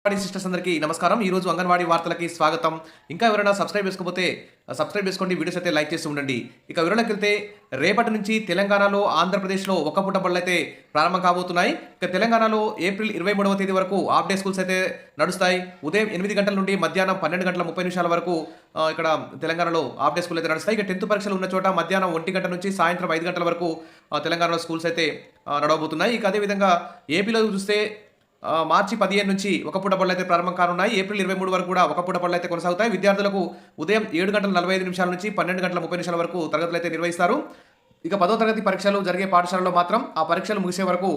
Anganwadi sisters అందరికీ నమస్కారం. ఈ రోజు అంగన్వాడీ వార్తలకి స్వాగతం. ఇంకా ఎవరైనా సబ్స్క్రైబ్ చేసుకోకపోతే సబ్స్క్రైబ్ చేసుకోండి. వీడియోస్ అయితే లైక్ చేస్తూ ఉండండి. ఇక వివరాలకు వెళ్తే రేపటి నుంచి తెలంగాణలో, ఆంధ్రప్రదేశ్లో ఒక్క పూట బడులు అయితే ప్రారంభం కాబోతున్నాయి. ఇక తెలంగాణలో ఏప్రిల్ 23వ తేదీ వరకు హాఫ్ డే స్కూల్స్ అయితే నడుస్తాయి. ఉదయం 8 గంటల నుండి మధ్యాహ్నం 12 గంటల 30 నిమిషాల వరకు ఇక్కడ తెలంగాణలో హాఫ్ డే స్కూల్ అయితే నడుస్తాయి. ఇక 10th పరీక్షలు ఉన్న చోట మధ్యాహ్నం 1 గంట నుంచి సాయంత్రం 5 గంటల వరకు తెలంగాణలో స్కూల్స్ అయితే నడవబోతున్నాయి. ఇక అదేవిధంగా ఏపీలో చూస్తే మార్చి 15 నుంచి ఒక పూట బడులు అయితే ప్రారంభం కానున్నాయి. ఏప్రిల్ 23 వరకు కూడా ఒక పూట బడులు అయితే కొనసాగుతాయి. విద్యార్థులకు ఉదయం 7:45 నుంచి 12:30 వరకు తరగతులు అయితే నిర్వహిస్తారు. ఇక 10వ తరగతి పరీక్షలు జరిగే పాఠశాలలో మాత్రం ఆ పరీక్షలు ముగిసే వరకు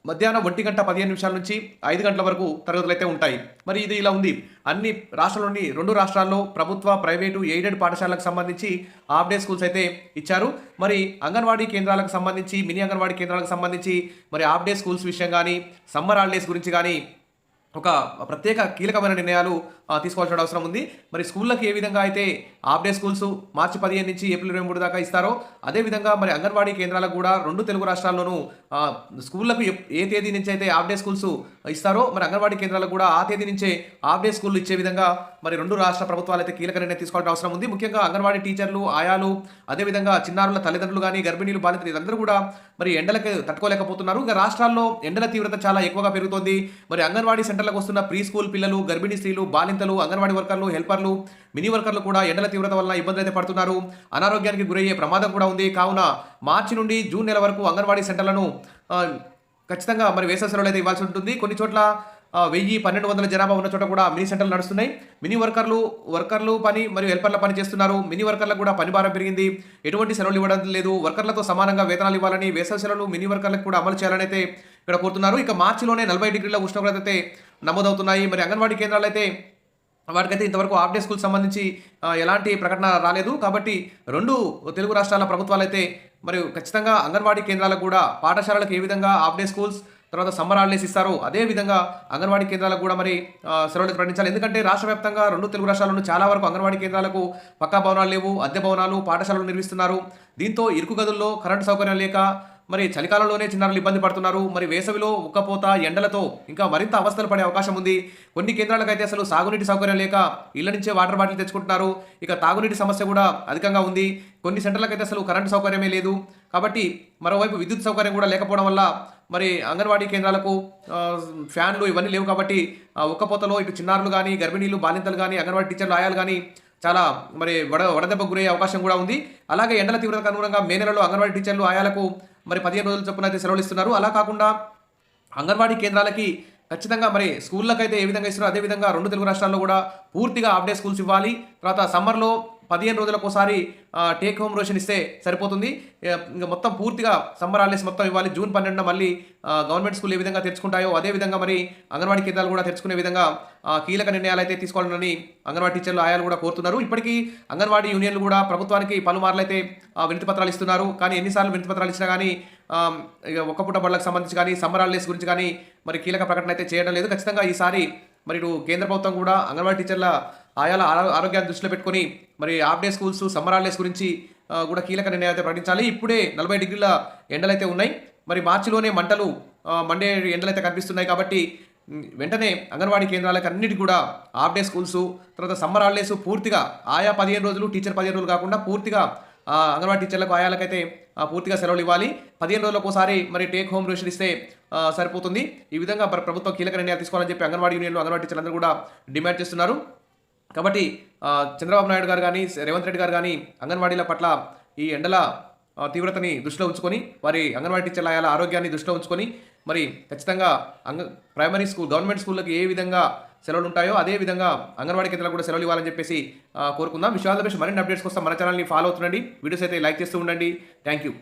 మధ్యాహ్నం 1:15 నుంచి 5 గంటల వరకు తరగతులు అయితే ఉంటాయి. మరి ఇది ఇలా ఉంది. అన్ని రాష్ట్రాల్లోని 2 రాష్ట్రాల్లో ప్రభుత్వ, ప్రైవేటు, ఎయిడెడ్ పాఠశాలకు సంబంధించి హాఫ్ డే స్కూల్స్ అయితే ఇచ్చారు. మరి అంగన్వాడీ కేంద్రాలకు సంబంధించి, మినీ అంగన్వాడీ కేంద్రాలకు సంబంధించి మరి హాఫ్ డే స్కూల్స్ విషయం కానీ, సమ్మర్ హాలిడేస్ గురించి కానీ ఒక ప్రత్యేక కీలకమైన నిర్ణయాలు తీసుకోవాల్సిన అవసరం ఉంది. మరి స్కూళ్ళకి ఏ విధంగా అయితే హాఫ్ డే స్కూల్స్ మార్చి 15 నుంచి ఏప్రిల్ 23 దాకా ఇస్తారో, అదేవిధంగా మరి అంగన్వాడీ కేంద్రాలకు కూడా 2 తెలుగు రాష్ట్రాల్లోనూ స్కూళ్ళకు ఏ తేదీ నుంచి అయితే హాఫ్ డే స్కూల్స్ ఇస్తారో, మరి అంగన్వాడీ కేంద్రాలకు కూడా ఆ తేదీ నుంచే హాఫ్ డే స్కూళ్ళు ఇచ్చే విధంగా మరి 2 రాష్ట్ర ప్రభుత్వాలు అయితే కీలక నిర్ణయం తీసుకోవాల్సిన అవసరం ఉంది. ముఖ్యంగా అంగన్వాడీ టీచర్లు, ఆయాలు, అదేవిధంగా చిన్నారుల తల్లిదండ్రులు కానీ, గర్భిణీలు, బాలింతలు వీరందరూ కూడా మరి ఎండలకు తట్టుకోలేకపోతున్నారు. ఇంకా రాష్ట్రాల్లో ఎండల తీవ్రత చాలా ఎక్కువగా పెరుగుతోంది. మరి అంగన్వాడీ సెంటర్లకు వస్తున్న ప్రీ స్కూల్ పిల్లలు, గర్భిణీ స్త్రీలు, బాలింతలు, అంగన్వాడీ వర్కర్లు, హెల్పర్లు, మినీ వర్కర్లు కూడా ఎండల తీవ్రత వల్ల ఇబ్బందులు అయితే పడుతున్నారు. అనారోగ్యానికి గురయ్యే ప్రమాదం కూడా ఉంది. కావున మార్చి నుండి జూన్ నెల వరకు అంగన్వాడీ సెంటర్లను ఖచ్చితంగా మరి వేసవి సెలవులు అయితే ఇవ్వాల్సి ఉంటుంది. కొన్ని చోట్ల 1000-1200 జనాభా ఉన్న చోట కూడా మినీ సెంటర్లు నడుస్తున్నాయి. మినీ వర్కర్లు పని మరియు హెల్పర్ల పని చేస్తున్నారు. మినీ వర్కర్లకు కూడా పని భారం పెరిగింది. ఎటువంటి సెలవులు ఇవ్వడం లేదు. వర్కర్లతో సమానంగా వేతనాలు ఇవ్వాలని, వేసవి సెలవులు మినీ వర్కర్లకు కూడా అమలు చేయాలని అయితే ఇక్కడ కోరుతున్నారు. ఇక మార్చిలోనే 40 డిగ్రీల ఉష్ణోగ్రత అయితే నమోదవుతున్నాయి. మరి అంగన్వాడీ కేంద్రాలు అయితే వాటికైతే ఇంతవరకు హాఫ్ డే స్కూల్ సంబంధించి ఎలాంటి ప్రకటన రాలేదు. కాబట్టి 2 తెలుగు రాష్ట్రాల ప్రభుత్వాలు అయితే మరి ఖచ్చితంగా అంగన్వాడీ కేంద్రాలకు కూడా, పాఠశాలలకు ఏ విధంగా హాఫ్ డే స్కూల్స్ తర్వాత సమ్మర్ హాలిడేస్ ఇస్తారో అదే విధంగా అంగన్వాడీ కేంద్రాలకు కూడా మరి సెలవులు ప్రకటించాలి. ఎందుకంటే రాష్ట్ర వ్యాప్తంగా 2 తెలుగు రాష్ట్రాలను చాలా వరకు అంగన్వాడీ కేంద్రాలకు పక్కా భవనాలు లేవు, అద్దె భవనాలు, పాఠశాలలు నిర్మిస్తున్నారు. దీంతో ఇరుకు గదుల్లో కరెంటు సౌకర్యం లేక మరి చలికాలంలోనే చిన్నారులు ఇబ్బంది పడుతున్నారు. మరి వేసవిలో ఉక్కపోత, ఎండలతో ఇంకా మరింత అవస్థలు పడే అవకాశం ఉంది. కొన్ని కేంద్రాలకైతే అసలు సాగునీటి సౌకర్యం లేక ఇళ్ల నుంచే వాటర్ బాటిల్ తెచ్చుకుంటున్నారు. ఇక తాగునీటి సమస్య కూడా అధికంగా ఉంది. కొన్ని సెంటర్లకైతే అసలు కరెంటు సౌకర్యమే లేదు. కాబట్టి మరోవైపు విద్యుత్ సౌకర్యం కూడా లేకపోవడం వల్ల మరి అంగన్వాడీ కేంద్రాలకు ఫ్యాన్లు ఇవన్నీ లేవు. కాబట్టి ఉక్కపోతలో ఇటు చిన్నారులు కానీ, గర్భిణీలు, బాలింతలు కానీ, అంగన్వాడీ టీచర్లు, ఆయాలు కానీ చాలా మరి వడదెబ్బకు గురయ్యే అవకాశం కూడా ఉంది. అలాగే ఎండల తీవ్రతకు అనుగుణంగా మే నెలలో అంగన్వాడీ టీచర్లు, ఆయాలకు మరి 15 రోజుల చొప్పున అయితే సెలవులు ఇస్తున్నారు. అలా కాకుండా అంగన్వాడీ కేంద్రాలకి ఖచ్చితంగా మరి స్కూళ్ళకైతే ఏ విధంగా ఇస్తున్నారో అదేవిధంగా 2 తెలుగు రాష్ట్రాల్లో కూడా పూర్తిగా హాఫ్ డే స్కూల్స్ ఇవ్వాలి. తర్వాత సమ్మర్లో 15 రోజులకు ఒకసారి టేక్ హోమ్ రేషన్ ఇస్తే సరిపోతుంది. ఇంకా మొత్తం పూర్తిగా సమ్మర్ హాలిడేస్ మొత్తం ఇవ్వాలి. జూన్ 12న మళ్ళీ గవర్నమెంట్ స్కూల్ ఏ విధంగా తెరుచుకుంటాయో అదేవిధంగా మరి అంగన్వాడీ కేంద్రాలు కూడా తెరుచుకునే విధంగా కీలక నిర్ణయాలు అయితే తీసుకోవాలని అంగన్వాడీ టీచర్లు, ఆయాలు కూడా కోరుతున్నారు. ఇప్పటికీ అంగన్వాడీ యూనియన్లు కూడా ప్రభుత్వానికి పలుమార్లు అయితే వినతి పత్రాలు ఇస్తున్నారు. కానీ ఎన్నిసార్లు వినతి పత్రాలు ఇచ్చినా కానీ ఒక్క పూట బడులకు సంబంధించి కానీ, సమ్మర్ హాలిడేస్ గురించి కానీ మరి కీలక ప్రకటన అయితే చేయడం లేదు. ఖచ్చితంగా ఈసారి మరి కేంద్ర ప్రభుత్వం కూడా అంగన్వాడీ టీచర్ల, ఆయాల ఆరోగ్యాన్ని దృష్టిలో పెట్టుకొని మరి half day schools, summer holidays గురించి కూడా కీలక నిర్ణయం అయితే ప్రకటించాలి. ఇప్పుడే 40 డిగ్రీల ఎండలైతే ఉన్నాయి. మరి మార్చిలోనే మండే ఎండలైతే కనిపిస్తున్నాయి. కాబట్టి వెంటనే అంగన్వాడీ కేంద్రాలకు అన్నిటి కూడా హాఫ్ డే స్కూల్స్, తర్వాత సమ్మర్ హాలిడేస్ పూర్తిగా ఆయా 15 రోజులు, టీచర్ 15 రోజులు కాకుండా పూర్తిగా అంగన్వాడీ టీచర్లకు, ఆయాలకైతే పూర్తిగా సెలవులు ఇవ్వాలి. 15 రోజులకు ఒకసారి మరి టేక్ హోమ్ రేషన్ ఇస్తే సరిపోతుంది. ఈ విధంగా ప్రభుత్వం కీలక నిర్ణయాలు తీసుకోవాలని చెప్పి అంగన్వాడీ యూనియన్లు, అంగన్వాడీ టీచర్లందరూ కూడా డిమాండ్ చేస్తున్నారు. కాబట్టి చంద్రబాబు నాయుడు గారు కానీ, రేవంత్ రెడ్డి గారు కానీ అంగన్వాడీల పట్ల ఈ ఎండల తీవ్రతని దృష్టిలో ఉంచుకొని, వారి అంగన్వాడీ టీచర్ల, ఆయాల ఆరోగ్యాన్ని దృష్టిలో ఉంచుకొని మరి ఖచ్చితంగా ప్రైమరీ స్కూల్, గవర్నమెంట్ స్కూళ్ళకి ఏ విధంగా సెలవులు ఉంటాయో అదే విధంగా అంగన్వాడీ కేంద్రాలకు కూడా సెలవులు ఇవ్వాలని చెప్పేసి కోరుకుందాం. విషయాల మరిన్ని అప్డేట్స్ కోసం మన ఛానల్ని ఫాలో అవుతుండండి. వీడియోస్ అయితే లైక్ చేస్తూ ఉండండి. Thank you.